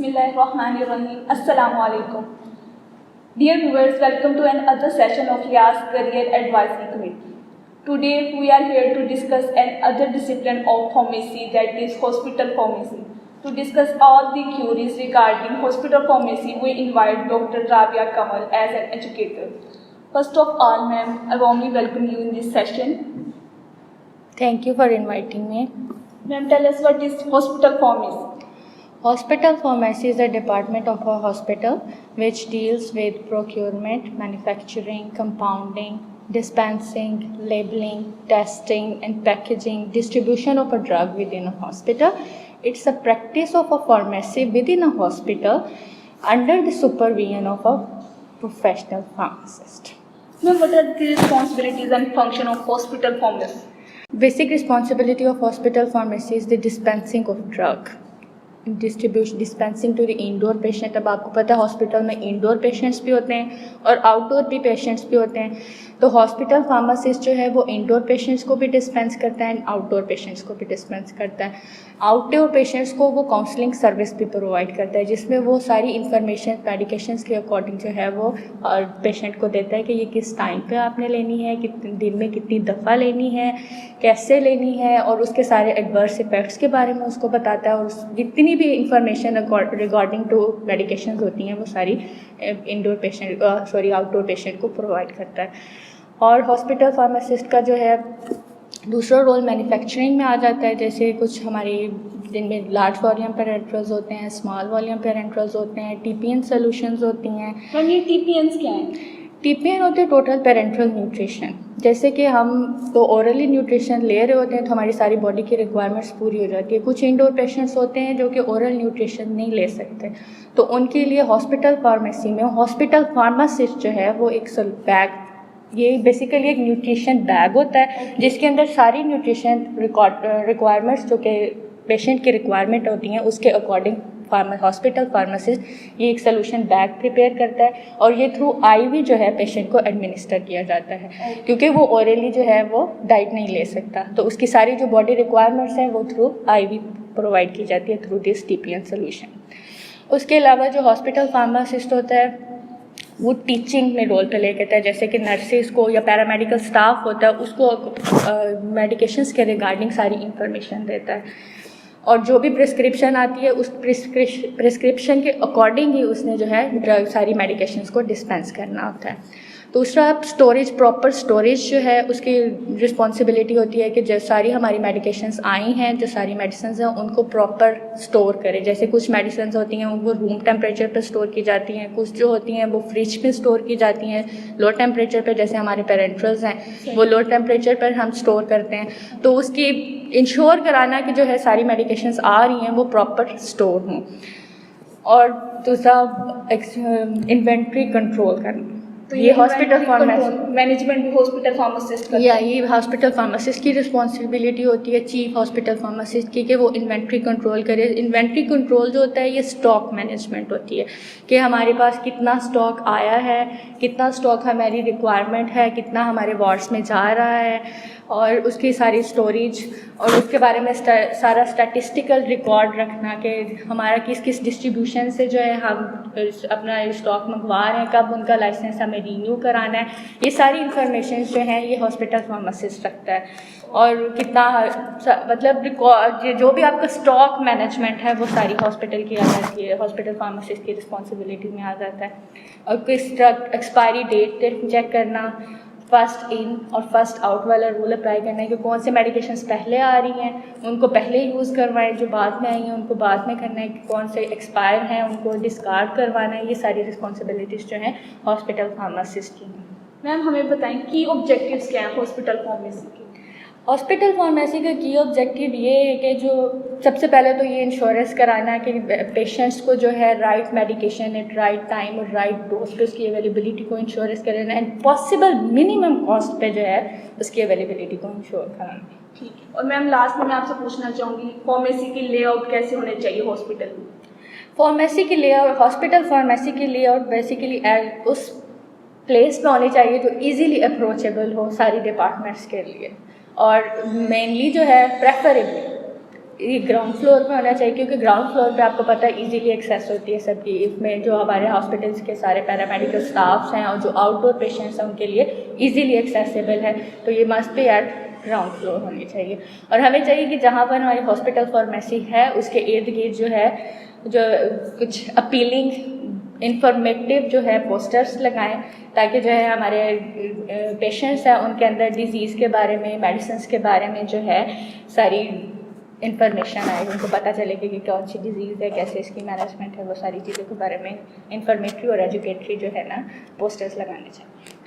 Bismillahirrahmanirrahim. Assalamu alaikum. Dear viewers, welcome to another session of Yas Career Advisory Committee. Today we are here to discuss another discipline of pharmacy, that is hospital pharmacy. To discuss all the queries regarding hospital pharmacy, we invite Dr. Rabia Kamal as an educator. First of all, ma'am, I warmly welcome you in this session. Thank you for inviting me. Ma'am, tell us what is hospital pharmacy? Hospital pharmacy is a department of a hospital which deals with procurement, manufacturing, compounding, dispensing, labeling, testing and packaging, distribution of a drug within a hospital. It's a practice of a pharmacy within a hospital under the supervision of a professional pharmacist. Ma'am, what are the responsibilities and function of hospital pharmacy? Basic responsibility of hospital pharmacy is the dispensing of drug. Dispensing to the indoor patient. अब आपको पता है hospital में indoor patients भी होते हैं और outdoor भी पेशेंट्स भी होते हैं. तो हॉस्पिटल फार्मासिस्ट जो है वो इंडोर पेशेंट्स को भी डिस्पेंस करता है एंड आउटडोर पेशेंट्स को भी डिस्पेंस करता है. आउटडोर पेशेंट्स को वो काउंसलिंग सर्विस भी प्रोवाइड करता है जिसमें वो सारी इन्फॉर्मेशन मेडिकेशंस के अकॉर्डिंग जो है वो पेशेंट को देता है कि ये किस टाइम पे आपने लेनी है, कितने दिन में कितनी दफ़ा लेनी है, कैसे लेनी है, और उसके सारे एडवर्स इफेक्ट्स के बारे में उसको बताता है. और जितनी भी इंफॉर्मेशन रिगार्डिंग टू मेडिकेशंस होती हैं वो सारी आउटडोर पेशेंट को प्रोवाइड करता है. और हॉस्पिटल फार्मासिस्ट का जो है दूसरा रोल मैन्युफैक्चरिंग में आ जाता है. जैसे कुछ हमारे जिनमें लार्ज वॉल्यूम पेरेंट्रल्स होते हैं, स्मॉल वॉल्यूम पेरेंट्रल्स होते हैं, टीपीएन सॉल्यूशंस होती हैं. मैम, ये टीपीएन्स क्या हैं? टीपीएन होते हैं टोटल पेरेंट्रल न्यूट्रिशन. जैसे कि हम तो ओरली न्यूट्रिशन ले रहे होते हैं तो हमारी सारी बॉडी की रिक्वायरमेंट्स पूरी हो जाती है. कुछ इंडोर पेशेंट्स होते हैं जो कि ओरल न्यूट्रिशन नहीं ले सकते, तो उनके लिए हॉस्पिटल फार्मेसी में हॉस्पिटल फार्मासिस्ट जो है वो एक बैग, ये बेसिकली एक न्यूट्रिशन बैग होता है जिसके अंदर सारी न्यूट्रिशन रिक्वायरमेंट्स जो कि पेशेंट की रिक्वायरमेंट होती हैं उसके अकॉर्डिंग हॉस्पिटल फार्मासिस्ट ये एक सोल्यूशन बैग प्रिपेयर करता है. और ये थ्रू आईवी जो है पेशेंट को एडमिनिस्टर किया जाता है क्योंकि वो ओरली जो है वो डाइट नहीं ले सकता, तो उसकी सारी जो बॉडी रिक्वायरमेंट्स हैं वो थ्रू आईवी प्रोवाइड की जाती है थ्रू दिस टीपीएन सोल्यूशन. उसके अलावा जो हॉस्पिटल फार्मासिस्ट होता है वो टीचिंग में रोल प्ले करता है. जैसे कि नर्सेज को या पैरामेडिकल स्टाफ होता है उसको मेडिकेशंस के रिगार्डिंग सारी इंफॉर्मेशन देता है. और जो भी प्रिस्क्रिप्शन आती है उस प्रिस्क्रिप्शन के अकॉर्डिंग ही उसने जो है ड्रग सारी मेडिकेशंस को डिस्पेंस करना होता है. दूसरा स्टोरेज, प्रॉपर स्टोरेज जो है उसकी रिस्पॉन्सिबिलिटी होती है कि जो सारी हमारी मेडिकेशंस आई हैं, जो सारी मेडिसिन्स हैं उनको प्रॉपर स्टोर करें. जैसे कुछ मेडिसिन्स होती हैं वो रूम टेम्परेचर पर स्टोर की जाती हैं, कुछ जो होती हैं वो फ्रिज में स्टोर की जाती हैं लो टेम्परेचर पर. जैसे हमारे पेरेंट्रल्स हैं वो लो टेम्परेचर पर हम स्टोर करते हैं. तो उसकी इंश्योर कराना कि जो है सारी मेडिकेशंस आ रही हैं वो प्रॉपर स्टोर हों. और दूसरा इन्वेंट्री कंट्रोल करना. तो ये हॉस्पिटल मैनेजमेंट भी हॉस्पिटल फार्मासिस्ट या ये हॉस्पिटल फार्मासिस्ट की रिस्पॉन्सिबिलिटी होती है चीफ हॉस्पिटल फार्मासिस्ट की कि वो इन्वेंट्री कंट्रोल करे. इन्वेंट्री कंट्रोल जो होता है ये स्टॉक मैनेजमेंट होती है कि हमारे पास कितना स्टॉक आया है, कितना स्टॉक हमारी रिक्वायरमेंट है, कितना हमारे वार्ड्स में जा रहा है, और उसकी सारी स्टोरेज और उसके बारे में सारा स्टैटिस्टिकल रिकॉर्ड रखना कि हमारा किस किस डिस्ट्रीब्यूशन से जो है हम अपना स्टॉक मंगवा रहे हैं, कब उनका लाइसेंस हमें रीन्यू कराना है. ये सारी इंफॉर्मेशन जो हैं ये हॉस्पिटल फार्मासिस्ट रखता है. और कितना मतलब रिकॉर्ड जो भी आपका स्टॉक मैनेजमेंट है वो सारी हॉस्पिटल की आ जाती है, हॉस्पिटल फार्मासिस्ट की रिस्पॉन्सिबिलिटी में आ जाता है. और किस एक्सपायरी डेट चेक करना, फर्स्ट इन और फर्स्ट आउट वाला रूल अप्लाई करना है कि कौन से मेडिकेशंस पहले आ रही हैं उनको पहले यूज़ करवाएं, जो बाद में आई हैं उनको बाद में करना है, कि कौन से एक्सपायर हैं उनको डिस्कार्ड करवाना है. ये सारी रिस्पॉन्सिबिलिटीज़ जो हैं हॉस्पिटल फार्मासिस्ट की हैं. मैम, हमें बताएं की ऑब्जेक्टिव्स क्या हैं हॉस्पिटल फार्मेसी के? हॉस्पिटल फार्मेसी का की ऑब्जेक्टिव ये है कि जो सबसे पहले तो ये इंश्योरेंस कराना है कि पेशेंट्स को जो है right medication at right time और राइट डोज पे उसकी अवेलेबिलिटी को इंश्योरेंस कराना एंड पॉसिबल मिनिमम कॉस्ट पे जो है उसकी अवेलेबिलिटी को इंश्योर कराना. ठीक है. और मैम लास्ट में मैं आपसे पूछना चाहूँगी फार्मेसी की लेआउट कैसे होने चाहिए हॉस्पिटल में? फार्मेसी की लेआउट, हॉस्पिटल फार्मेसी की लेआउट बेसिकली उस प्लेस पे होनी चाहिए जो ईजीली अप्रोचेबल हो सारी डिपार्टमेंट्स के लिए, और मेनली जो है प्रेफरेबली ये ग्राउंड फ्लोर पे होना चाहिए, क्योंकि ग्राउंड फ्लोर पे आपको पता है इजीली एक्सेस होती है सबकी। इसमें जो हमारे हॉस्पिटल्स के सारे पैरामेडिकल स्टाफ्स हैं और जो आउटडोर पेशेंट्स हैं उनके लिए इजीली एक्सेसिबल है, तो ये must be eight ground floor होनी चाहिए। और हमें चाहिए कि जहाँ पर हमारी हॉस्पिटल फार्मेसी है उसके इर्द गिर्द जो है जो कुछ अपीलिंग इंफॉर्मेटिव जो है पोस्टर्स लगाएं, ताकि जो है हमारे पेशेंट्स हैं उनके अंदर डिज़ीज़ के बारे में, मेडिसिन्स के बारे में जो है सारी इंफॉर्मेशन आए, उनको पता चले कि कौन सी डिज़ीज़ है, कैसे इसकी मैनेजमेंट है, वो सारी चीज़ों के बारे में इंफॉर्मेटिव और एजुकेटरी जो है ना पोस्टर्स लगाने चाहिए।